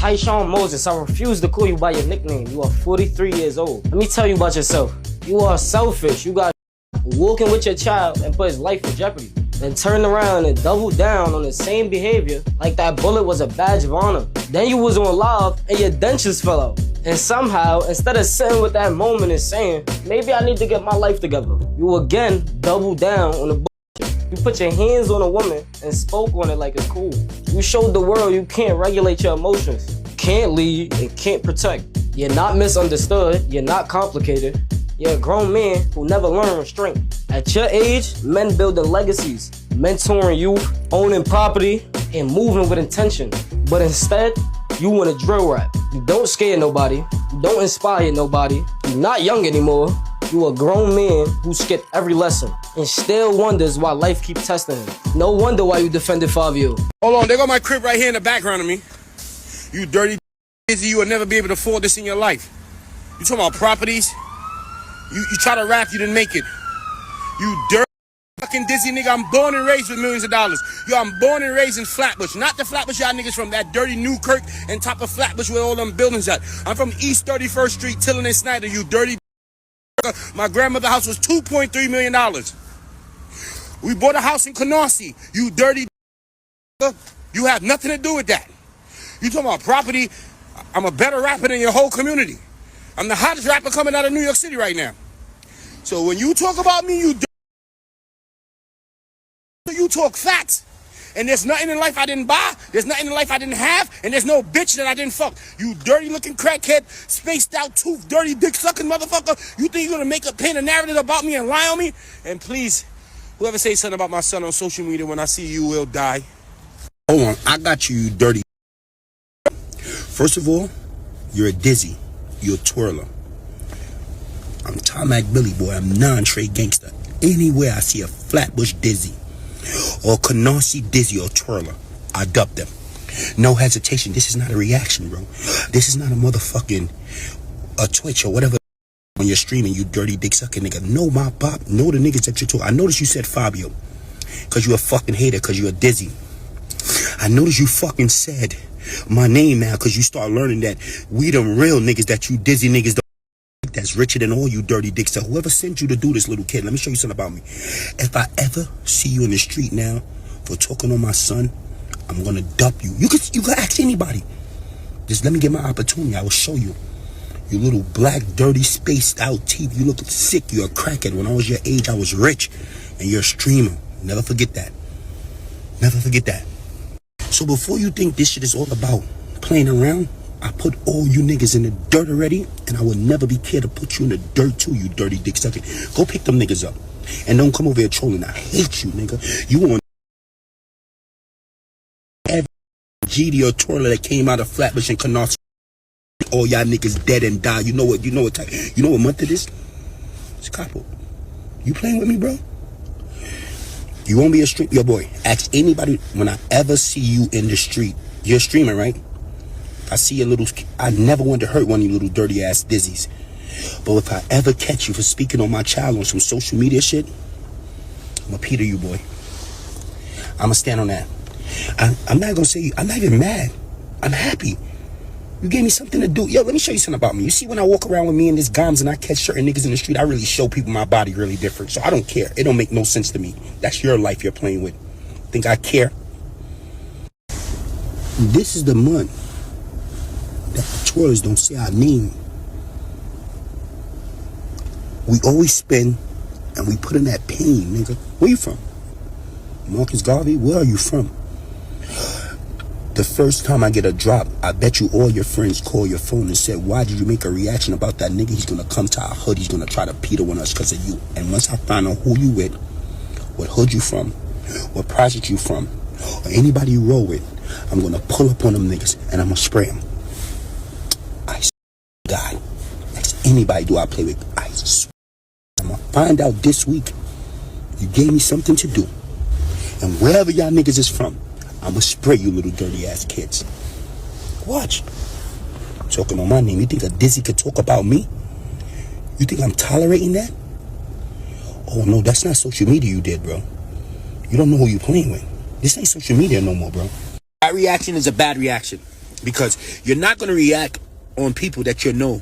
Tyshawn Moses, I refuse to call you by your nickname. You are 43 years old. Let me tell you about yourself. You are selfish. You got walking with your child and put his life in jeopardy. Then turn around and double down on the same behavior like that bullet was a badge of honor. Then you was on live and your dentures fell out. And somehow, instead of sitting with that moment and saying, maybe I need to get my life together, you again double down on the bullshit. You put your hands on a woman and spoke on it like it's cool. You showed the world you can't regulate your emotions, can't lead, and can't protect. You're not misunderstood, you're not complicated. You're a grown man who never learned restraint. At your age, men building legacies, mentoring youth, owning property, and moving with intention. But instead, you want to drill rap. You don't scare nobody. You don't inspire nobody. You're not young anymore. You a grown man who skipped every lesson and still wonders why life keeps testing him. No wonder why you defended 5U. Hold on, they got my crib right here in the background of me. You dirty dizzy, you will never be able to afford this in your life. You talking about properties? You try to rap, you didn't make it. You dirty fucking dizzy nigga. I'm born and raised with millions of dollars. Yo, I'm born and raised in Flatbush. Not the Flatbush y'all niggas from that dirty Newkirk and top of Flatbush where all them buildings at. I'm from East 31st Street, Tillen and Snyder, you dirty. My grandmother's house was $2.3 million. We bought a house in Canarsie. You dirty. You have nothing to do with that. You talking about property? I'm a better rapper than your whole community. I'm the hottest rapper coming out of New York City right now. So when you talk about me, you talk facts. And there's nothing in life I didn't buy. There's nothing in life I didn't have. And there's no bitch that I didn't fuck. You dirty looking crackhead, spaced out tooth, dirty dick sucking motherfucker. You think you're gonna paint a narrative about me and lie on me? And please, whoever says something about my son on social media, when I see you will die. Hold on, I got you, you dirty. First of all, you're a dizzy. You're a twirler. I'm Tarmac Billy boy. I'm non-trade gangster. Anywhere I see a Flatbush dizzy or Canarsie dizzy or twirler, I dub them. No hesitation. This is not a reaction, bro. This is not a motherfucking a Twitch or whatever when you're streaming, you dirty dick sucking nigga. Know my pop. Know the niggas that you're talking. I noticed you said Fabio because you're a fucking hater because you're a dizzy. I noticed you fucking said my name now because you start learning that we them real niggas that you dizzy niggas don't, that's richer than all you dirty dicks. So whoever sent you to do this, little kid, let me show you something about me. If I ever see you in the street now for talking on my son, I'm gonna dump you. You could ask anybody. Just let me get my opportunity. I will show you. You little black, dirty, spaced out teeth. You look sick. You're a crackhead. When I was your age, I was rich. And you're a streamer. Never forget that. Never forget that. So before you think this shit is all about playing around, I put all you niggas in the dirt already, and I will never be care to put you in the dirt too, you dirty dick sucking. Go pick them niggas up. And don't come over here trolling. I hate you, nigga. You want every GD or twirler that came out of Flatbush and Canarsie. All y'all niggas dead and die. You know what month it is? It's Capo. You playing with me, bro? You won't be a stream. Yo, boy, ask anybody when I ever see you in the street. You're streaming, right? I see a little. I never want to hurt one of you little dirty ass dizzies. But if I ever catch you for speaking on my child on some social media shit, I'm gonna Peter you, boy. I'm gonna stand on that. I'm not gonna say. I'm not even mad. I'm happy. You gave me something to do. Yo, let me show you something about me. You see when I walk around with me in this Goms and I catch certain niggas in the street, I really show people my body really different. So I don't care. It don't make no sense to me. That's your life you're playing with. Think I care? This is the month that the twirlers don't say our name. We always spend and we put in that pain, nigga. Where you from? Marcus Garvey, where are you from? The first time I get a drop, I bet you all your friends call your phone and said, why did you make a reaction about that nigga? He's gonna come to our hood. He's gonna try to Peter on us because of you. And once I find out who you with, what hood you from, what project you from, or anybody you roll with, I'm gonna pull up on them niggas and I'm gonna spray them. I swear to God, that's anybody do I play with. I swear. I'm gonna find out this week you gave me something to do. And wherever y'all niggas is from, I'm gonna spray you little dirty ass kids. Watch. I'm talking on my name. You think a dizzy could talk about me? You think I'm tolerating that? Oh no, that's not social media you did, bro. You don't know who you playing with. This ain't social media no more, bro. That reaction is a bad reaction. Because you're not gonna react on people that you know.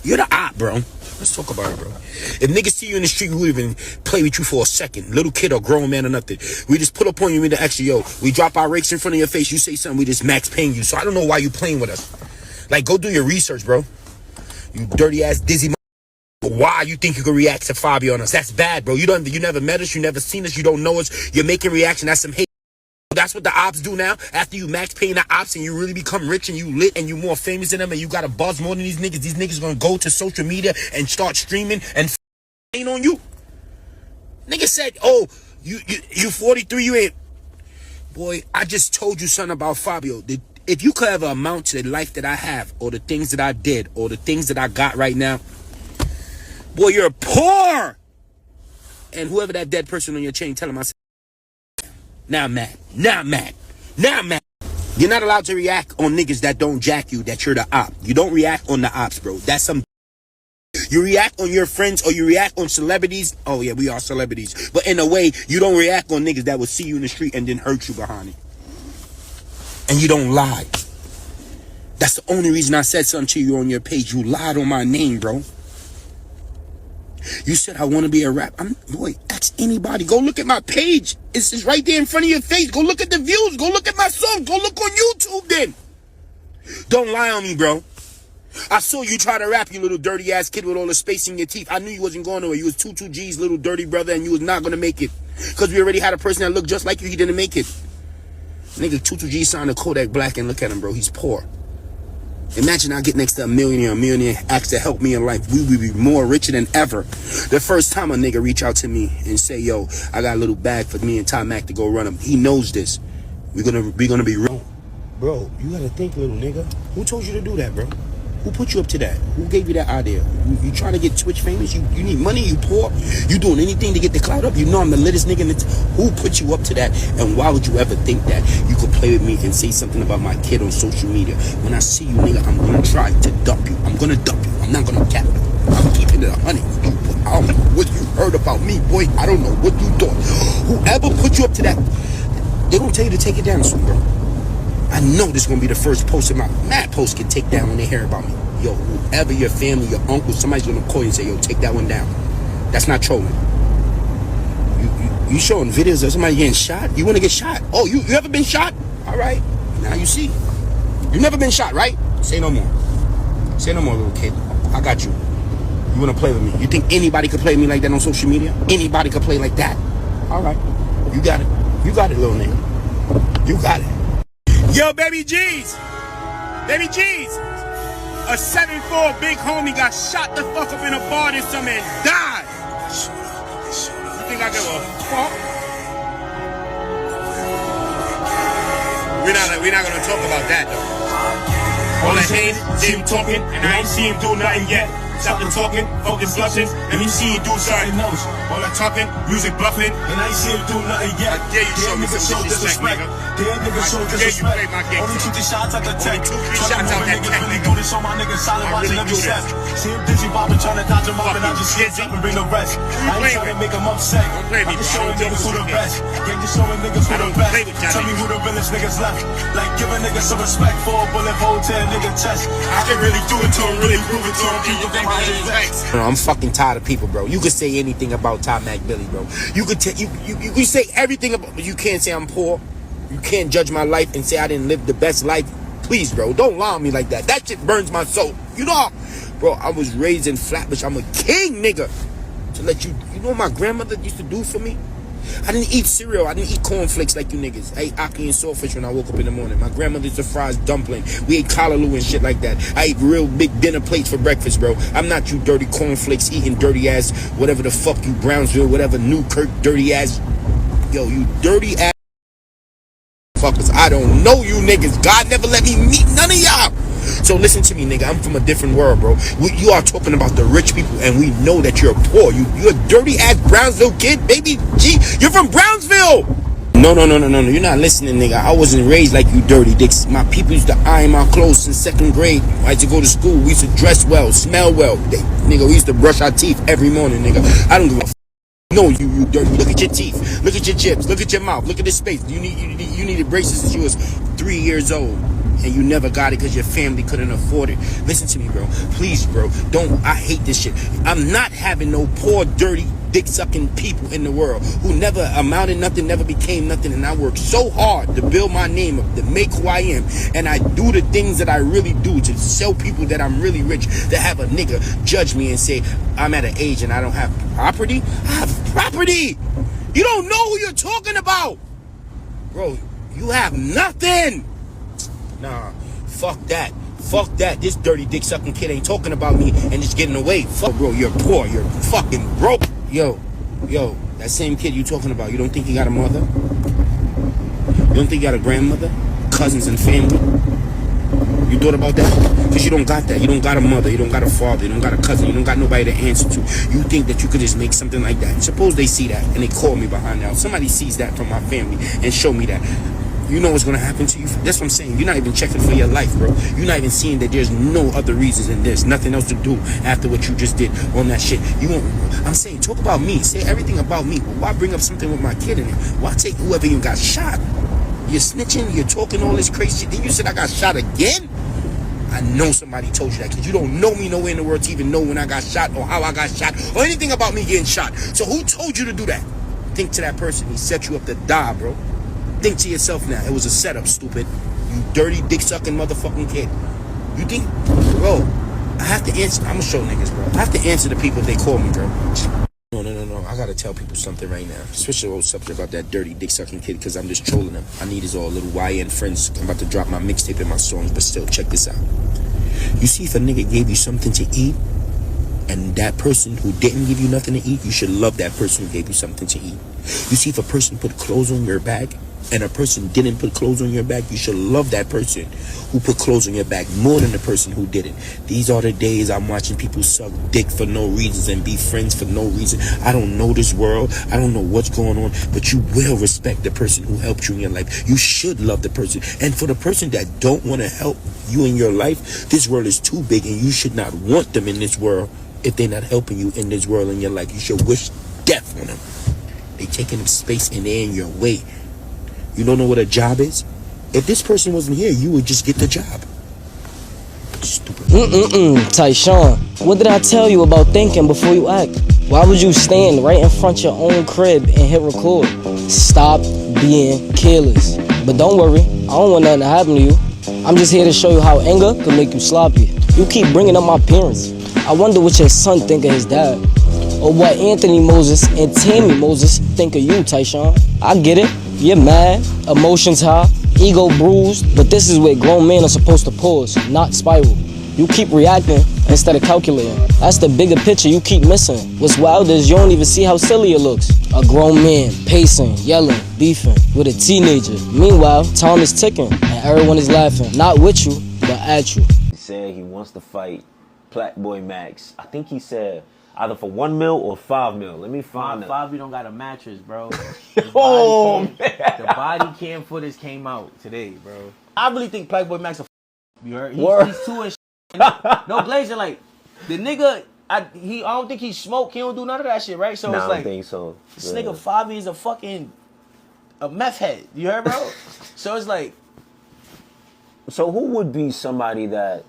You're the op, bro. Let's talk about it, bro. If niggas see you in the street, we would even play with you for a second. Little kid or grown man or nothing. We just pull up on you in the extra, yo. We drop our rakes in front of your face. You say something, we just max paying you. So I don't know why you playing with us. Like, go do your research, bro. You dirty ass dizzy. Why you think you can react to Fabio on us? That's bad, bro. You never met us. You never seen us. You don't know us. You're making reaction. That's some hate. That's what the ops do now. After you max paying the ops and you really become rich and you lit and you more famous than them and you got a buzz more than these niggas gonna go to social media and start streaming and ain't on you. Nigga said, oh, you 43, you ain't. Boy, I just told you something about Fabio. If you could ever amount to the life that I have or the things that I did or the things that I got right now, boy, you're poor. And whoever that dead person on your chain, tell him I said, now I'm mad. Now I'm mad. Now I'm mad. You're not allowed to react on niggas that don't jack you, that you're the op. You don't react on the ops, bro. That's some. You react on your friends or you react on celebrities. Oh, yeah, we are celebrities. But in a way, you don't react on niggas that will see you in the street and then hurt you behind it. And you don't lie. That's the only reason I said something to you on your page. You lied on my name, bro. You said I want to be a rap. Boy, ask anybody. Go look at my page. It's right there in front of your face. Go look at the views. Go look at my songs. Go look on YouTube then. Don't lie on me, bro. I saw you try to rap, you little dirty ass kid with all the space in your teeth. I knew you wasn't going nowhere. You was 2G's little dirty brother and you was not going to make it. Because we already had a person that looked just like you. He didn't make it. Nigga, 2G signed a Kodak Black and look at him, bro. He's poor. Imagine I get next to a millionaire asks to help me in life. We would be more richer than ever. The first time a nigga reach out to me and say, yo, I got a little bag for me and Ty Mac to go run him. He knows this. We're gonna be real. Bro, you gotta think, little nigga. Who told you to do that, bro? Who put you up to that? Who gave you that idea? You trying to get Twitch famous? You need money? You poor? You doing anything to get the clout up? You know I'm the littest nigga in the who put you up to that? And why would you ever think that you could play with me and say something about my kid on social media? When I see you, nigga, I'm gonna try to dump you. I'm gonna dump you. I'm not gonna cap it. I'm keeping it 100. I don't know what you heard about me, boy. I don't know what you thought. Whoever put you up to that, they gonna tell you to take it down soon, bro. I know this is gonna be the first post my mad post can take down when they hear about me. Yo, whoever your family, your uncle, somebody's gonna call you and say, yo, take that one down. That's not trolling. You showing videos of somebody getting shot? You wanna get shot? Oh, you ever been shot? All right, now you see. You never been shot, right? Say no more. Say no more, little kid. I got you. You wanna play with me? You think anybody could play with me like that on social media? Anybody could play like that? All right, you got it. You got it, little nigga. You got it. Yo, baby G's. Baby G's. A 7'4" big homie got shot the fuck up in a bar this summer and died. You think I give a fuck? We're not gonna talk about that though. All the hate, see him talking, and I ain't see him do nothing yet. Stop the talking, focus blushing, and me see you do something else. All the talking, music bluffing, and I ain't see him do nothing yet. I dare you show me some disrespect, nigga. Damn nigga, show disrespect. Only 2-3 shots out the tech. 2-3 shots out that tech, nigga. Do this on my nigga solid, watching every set. See him dizzy bobbing, trying to dodge him off, and I just hit up and bring the rest. I ain't trying to make him upset. I'm just showing niggas who the best. Gang just showing niggas who the best. Tell me who the realest niggas left. Like giving niggas some respect for a bullet hole to a nigga chest. I can really do it to him, really prove it to him. People think I'm fucking tired of people, bro. You could say anything about Ty Mac Billy, bro. You could you say everything about, but you can't say I'm poor. You can't judge my life and say I didn't live the best life. Please, bro, don't lie on me like that. That shit burns my soul. You know, bro, I was raised in Flatbush. I'm a king, nigga. To let you know what my grandmother used to do for me? I didn't eat cereal. I didn't eat cornflakes like you niggas. I ate ackee and saltfish when I woke up in the morning. My grandmother used to fry dumpling. We ate callaloo and shit like that. I ate real big dinner plates for breakfast, bro. I'm not you dirty cornflakes eating dirty ass, whatever the fuck you Brownsville, whatever Newkirk dirty ass. Yo, you dirty ass fuckers. I don't know you niggas. God never let me meet none of y'all. So listen to me, nigga. I'm from a different world, bro. You are talking about the rich people, and we know that you're poor. You're a dirty ass Brownsville kid, baby. G, you're from Brownsville. No. You're not listening, nigga. I wasn't raised like you dirty dicks. My people used to iron my clothes in 2nd grade. I used to go to school. We used to dress well, smell well. Nigga, we used to brush our teeth every morning, nigga. I don't give a f. No, you dirty. Look at your teeth. Look at your chips. Look at your mouth. Look at this space. You needed braces since you was 3 years old. and you never got it because your family couldn't afford it. Listen to me, bro. Please, bro. Don't. I hate this shit. I'm not having no poor, dirty, dick-sucking people in the world who never amounted nothing, never became nothing, and I work so hard to build my name up, to make who I am, and I do the things that I really do to show people that I'm really rich, to have a nigga judge me and say I'm at an age and I don't have property. I have property. You don't know who you're talking about. Bro, you have nothing. Nah, fuck that. Fuck that. This dirty dick sucking kid ain't talking about me and just getting away. Fuck, bro, you're poor. You're fucking broke. Yo, that same kid you talking about, you don't think he got a mother? You don't think he got a grandmother? Cousins and family? You thought about that? Because you don't got that. You don't got a mother. You don't got a father. You don't got a cousin. You don't got nobody to answer to. You think that you could just make something like that. Suppose they see that and they call me behind now. If somebody sees that from my family and show me that, you know what's going to happen to you? That's what I'm saying. You're not even checking for your life, bro. You're not even seeing that there's no other reasons than this. Nothing else to do after what you just did on that shit. You won't. I'm saying, talk about me. Say everything about me. But why bring up something with my kid in it? Why take whoever you got shot? You're snitching. You're talking all this crazy shit. Then you said I got shot again? I know somebody told you that because you don't know me nowhere in the world to even know when I got shot or how I got shot or anything about me getting shot. So who told you to do that? Think to that person. He set you up to die, bro. Think to yourself now. It was a setup, stupid. You dirty, dick-sucking motherfucking kid. You think, bro, I have to answer. I'm going to show niggas, bro. I have to answer the people if they call me, bro. No. I got to tell people something right now. Switch the whole subject about that dirty, dick-sucking kid because I'm just trolling them. I need his all little YN friends. I'm about to drop my mixtape in my songs, but still, check this out. You see, if a nigga gave you something to eat, and that person who didn't give you nothing to eat, you should love that person who gave you something to eat. You see, if a person put clothes on your back, and a person didn't put clothes on your back, you should love that person who put clothes on your back more than the person who didn't. These are the days I'm watching people suck dick for no reasons and be friends for no reason. I don't know this world. I don't know what's going on, but you will respect the person who helped you in your life. You should love the person. And for the person that don't want to help you in your life, this world is too big and you should not want them in this world if they're not helping you in this world in your life. You should wish death on them. They taking up space and they're in your way. You don't know what a job is? If this person wasn't here, you would just get the job. Stupid. Tyshawn, what did I tell you about thinking before you act? Why would you stand right in front of your own crib and hit record? Stop being careless. But don't worry, I don't want nothing to happen to you. I'm just here to show you how anger can make you sloppy. You keep bringing up my parents. I wonder what your son think of his dad. Or what Anthony Moses and Tammy Moses think of you, Tyshawn. I get it. You're mad, emotions high, ego bruised, but this is where grown men are supposed to pause, not spiral. You keep reacting instead of calculating. That's the bigger picture you keep missing. What's wild is you don't even see how silly it looks. A grown man pacing, yelling, beefing with a teenager. Meanwhile, time is ticking and everyone is laughing. Not with you, but at you. He said he wants to fight Blackboy Max. I think he said either for 1 mil or 5 mil. Let me find out. 5, you don't got a mattress, bro. Oh, man. The body cam footage came out today, bro. I really think Blackboy Max you heard? He's too in no glazing, like, the nigga, I don't think he smoke, he don't do none of that shit, right? So it's like, I don't think so. This nigga Fabi is a meth head. You heard, bro? So it's like. So who would be somebody that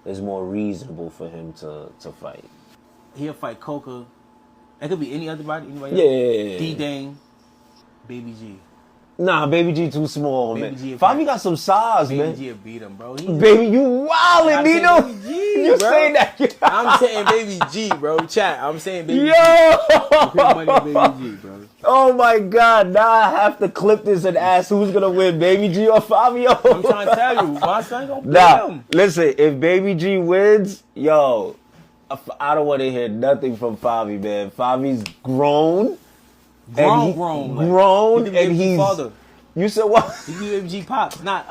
is more reasonable for him to fight? He'll fight Coca. It could be anybody else. Yeah. D-Dang, Baby G. Nah, Baby G too small, Baby man. G Fabi got some size, Baby man. G will beat him, bro. Baby, you wildin', Nino. You saying that? I'm saying Baby G, bro. Chat. I'm saying Baby G. Yo! Baby G, bro. Oh my God! Now I have to clip this and ask who's gonna win, Baby G or Fabio. I'm trying to tell you, my son gonna beat him. Listen. If Baby G wins, yo, I don't want to hear nothing from Fabi, man. Fabi's grown, and he's father. You said what? He give Baby G pops, not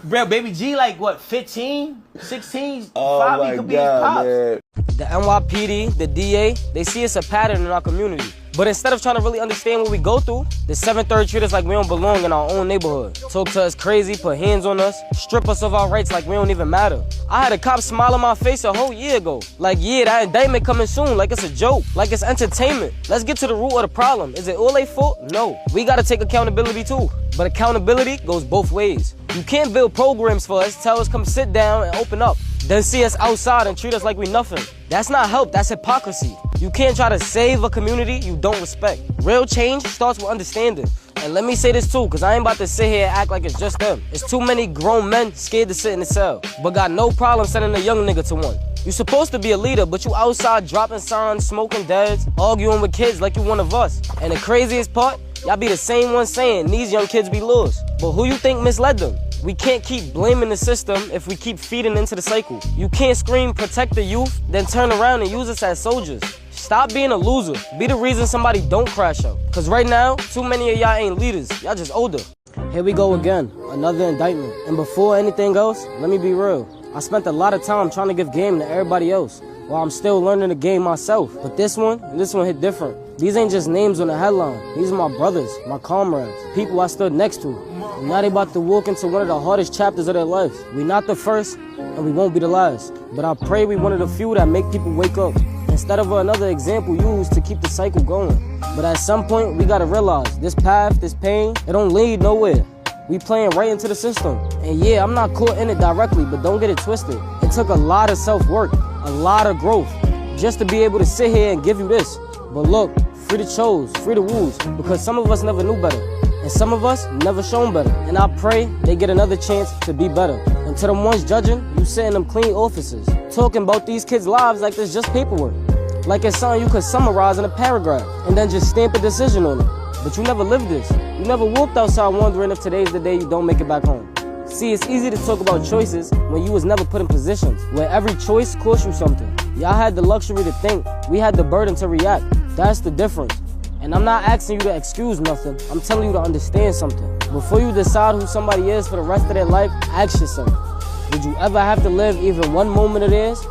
bro. Baby G like what? 15, 16. Oh Fabi my could be his God, pops. man. The NYPD, the DA, they see it's a pattern in our community. But instead of trying to really understand what we go through, the 7th treat us like we don't belong in our own neighborhood. Talk to us crazy, put hands on us, strip us of our rights like we don't even matter. I had a cop smile on my face a whole year ago. Like, yeah, that indictment coming soon, like it's a joke, like it's entertainment. Let's get to the root of the problem. Is it all their fault? No. We gotta take accountability too. But accountability goes both ways. You can't build programs for us, tell us come sit down and open up, then see us outside and treat us like we nothing. That's not help, that's hypocrisy. You can't try to save a community you don't respect. Real change starts with understanding. And let me say this too, cause I ain't about to sit here and act like it's just them. It's too many grown men scared to sit in the cell, but got no problem sending a young nigga to one. You supposed to be a leader, but you outside dropping signs, smoking dads, arguing with kids like you one of us. And the craziest part, y'all be the same one saying these young kids be lost. But who you think misled them? We can't keep blaming the system if we keep feeding into the cycle. You can't scream protect the youth, then turn around and use us as soldiers. Stop being a loser. Be the reason somebody don't crash out. Cause right now, too many of y'all ain't leaders. Y'all just older. Here we go again, another indictment. And before anything else, let me be real. I spent a lot of time trying to give game to everybody else, while I'm still learning the game myself. But this one hit different. These ain't just names on the headline. These are my brothers, my comrades, people I stood next to. And now they about to walk into one of the hardest chapters of their lives. We not the first, and we won't be the last. But I pray we one of the few that make people wake up, instead of another example used to keep the cycle going. But at some point, we gotta realize this path, this pain, it don't lead nowhere. We playing right into the system. And yeah, I'm not caught in it directly, but don't get it twisted. It took a lot of self-work, a lot of growth, just to be able to sit here and give you this. But look, free the chose, free the woos, because some of us never knew better, and some of us never shown better. And I pray they get another chance to be better. And to them ones judging, you sit in them clean offices, talking about these kids' lives like it's just paperwork. Like it's something you could summarize in a paragraph, and then just stamp a decision on it. But you never lived this. You never walked outside wondering if today's the day you don't make it back home. See, it's easy to talk about choices when you was never put in positions where every choice cost you something. Y'all had the luxury to think, we had the burden to react. That's the difference. And I'm not asking you to excuse nothing, I'm telling you to understand something. Before you decide who somebody is for the rest of their life, ask yourself, did you ever have to live even one moment of theirs?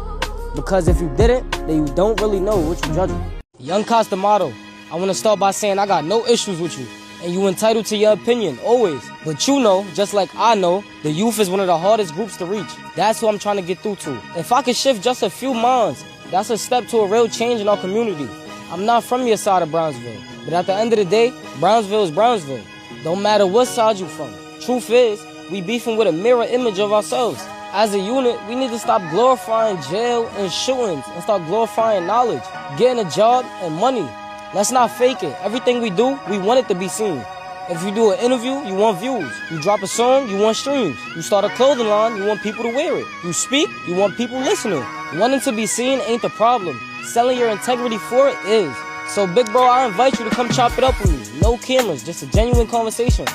Because if you didn't, then you don't really know what you're judging. Young Costamato, I want to start by saying I got no issues with you. And you entitled to your opinion, always. But you know, just like I know, the youth is one of the hardest groups to reach. That's who I'm trying to get through to. If I could shift just a few minds, that's a step to a real change in our community. I'm not from your side of Brownsville, but at the end of the day, Brownsville is Brownsville. Don't matter what side you from. Truth is, we beefing with a mirror image of ourselves. As a unit, we need to stop glorifying jail and shootings and start glorifying knowledge, getting a job and money. Let's not fake it. Everything we do, we want it to be seen. If you do an interview, you want views. You drop a song, you want streams. You start a clothing line, you want people to wear it. You speak, you want people listening. Wanting to be seen ain't the problem. Selling your integrity for it is. So big bro, I invite you to come chop it up with me. No cameras, just a genuine conversation.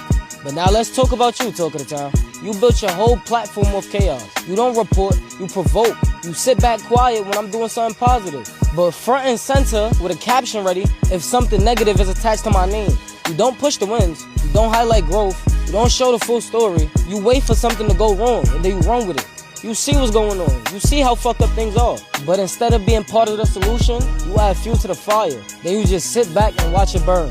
But now let's talk about you, Talk of the Town. You built your whole platform off chaos. You don't report, you provoke. You sit back quiet when I'm doing something positive. But front and center with a caption ready if something negative is attached to my name. You don't push the wins, you don't highlight growth, you don't show the full story. You wait for something to go wrong and then you run with it. You see what's going on, you see how fucked up things are. But instead of being part of the solution, you add fuel to the fire. Then you just sit back and watch it burn.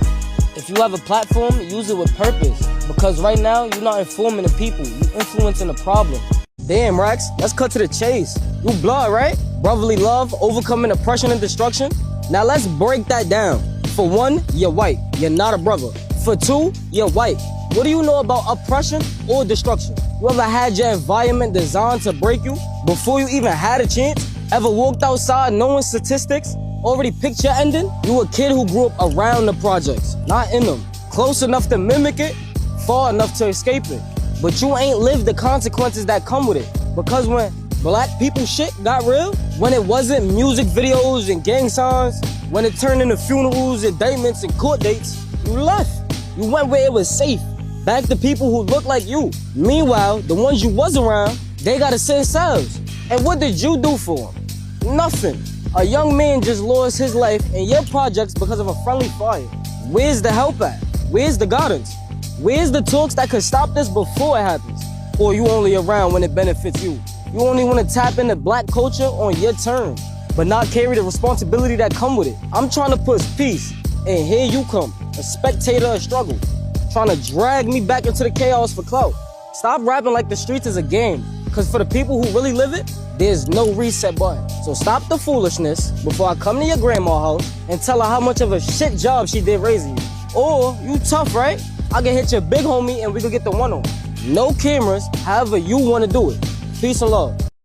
If you have a platform, use it with purpose. Because right now, you're not informing the people, you're influencing the problem. Damn, Rax, let's cut to the chase. You blood, right? Brotherly love, overcoming oppression and destruction. Now let's break that down. For one, you're white, you're not a brother. For two, you're white. What do you know about oppression or destruction? You ever had your environment designed to break you before you even had a chance? Ever walked outside knowing statistics? Already picked your ending? You a kid who grew up around the projects, not in them. Close enough to mimic it, far enough to escape it. But you ain't lived the consequences that come with it. Because when black people shit got real, when it wasn't music videos and gang signs, when it turned into funerals, indictments, and court dates, you left. You went where it was safe. Back to people who look like you. Meanwhile, the ones you was around, they gotta sit in cells. And what did you do for them? Nothing. A young man just lost his life in your projects because of a friendly fire. Where's the help at? Where's the guidance? Where's the talks that could stop this before it happens? Or you only around when it benefits you? You only want to tap into black culture on your terms, but not carry the responsibility that come with it. I'm trying to push peace And here you come, a spectator of struggle, trying to drag me back into the chaos for clout. Stop rapping like the streets is a game, because for the people who really live it, there's no reset button. So stop the foolishness before I come to your grandma's house and tell her how much of a shit job she did raising you. Or, you tough, right? I can hit your big homie and we can get the one on. No cameras, however you want to do it. Peace and love.